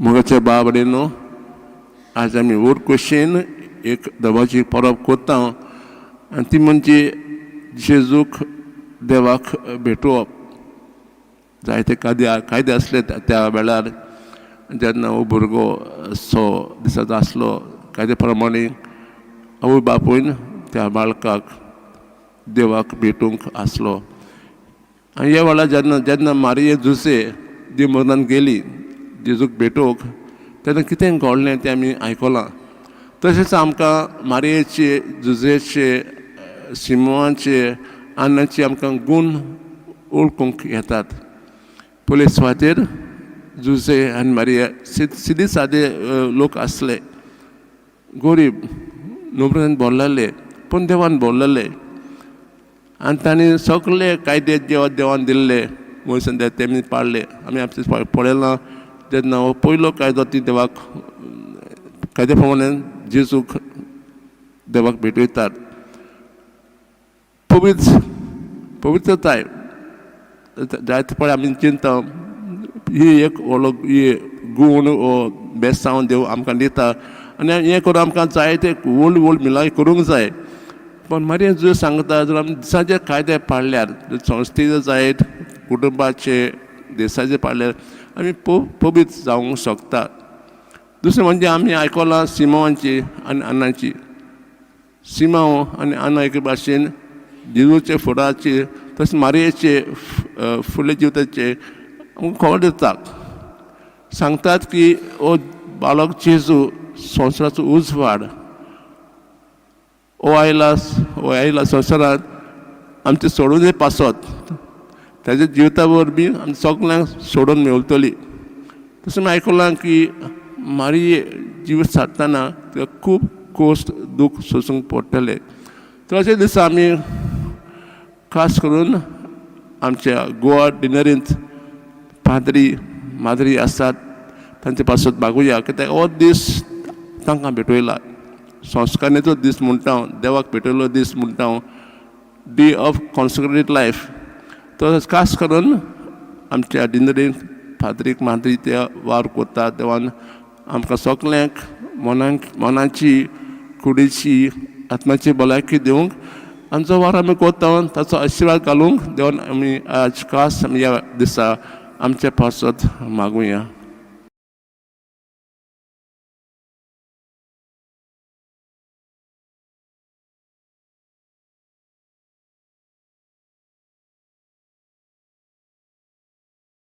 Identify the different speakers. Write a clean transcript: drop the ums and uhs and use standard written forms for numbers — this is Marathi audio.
Speaker 1: मोगाच्या बाबडेनो आज आमी वर कुशीन एक देवाची परब करता आनी ती म्हणजे जेजूक देवाक भेटोवप. जायते कायदे असले त्या वेळार जेन्ना हो भुरगो 6 दिसाचो आसलो कायदे प्रमाणे आवय बापूयन त्या बाळकाक देवाक भेटूंक आसलो. आनी ह्या वेळार जेन्ना मारिये जुसे देवमरणान गेली जेजूक भेटोवंक तेन्ना कितें घडलें तें आमी आयकलां. तशेंच आमकां मारयेचे जुजेचे सिमोनाचे आनाचे आमकां गूण ओळखूंक येतात. पयले सुवातेर जुजे आनी मारिया सिदे सादे लोक आसले, गरीब नोकरेन भरलेले पूण देवान भरलेले आनी तांणी सगळे कायदे देवान दिल्ले मोयसान तेमी पाळले. आमी आमचे पळयलां जेन्ना हो पयलो कायदो ती देवाक कायद्या प्रमाणे जेजूक देवाक भेटयतात. पवित्रताय जायते पळय आमी चिंता ही एक व्हडलो गूण वो बेसांव देव आमकां दिता आनी हें करून आमकां जायते व्हड मिलाय करूंक जाय. पण मारिये जुज सांगता जर आमी दिसाचे कायदे पाळल्यार संस्थेचे जायत कुटुंबाचे देशाचे पाळल्यार आमी पवित्र जावंक शकता. दुसरें म्हणजे आमी आयकलां सिमोनाची आनी आनाची. सिमोन आनी आना एके भाशेन जेजूचे फुडाराचे तशें मारयेचे फुडले जिविताचे आमकां खबर दितात. सांगतात की हो बाळक जेजू संवसाराचो उजवाड हो आयला संवसारांत आमचे सोडून पासत ताच्या जिविता वरवीं आमी सगल्यांक सोडून मेवतली. तशें हांवें आयकलां की मारिये जिवीत सारतना तिका खूब कोश्ट दूख सोसूंक पडटलें. तर अशे दिसा आमी खास करून आमच्या गोवा डिनरींत माद्री आसात तांचे पासत मागुया कित्याक हो दीस तांकां भेटयला. संस्काराचो दीस म्हणटा हांव, देवाक भेटयलो दीस म्हणटा हांव, डे ऑफ कॉन्सेक्रेटेड लायफ. तो खास करून आमच्या डिनरींत फादरीक माद्री ते वार करता. देवान आमकां सगल्यांक मनाची कुडीची आत्म्याची भलायकी दिवंक आनी जो वार आमी करता ताचो आशिर्वाद घालूंक देवान आमी आज खास ह्या दिसा आमचे पासत मागुया.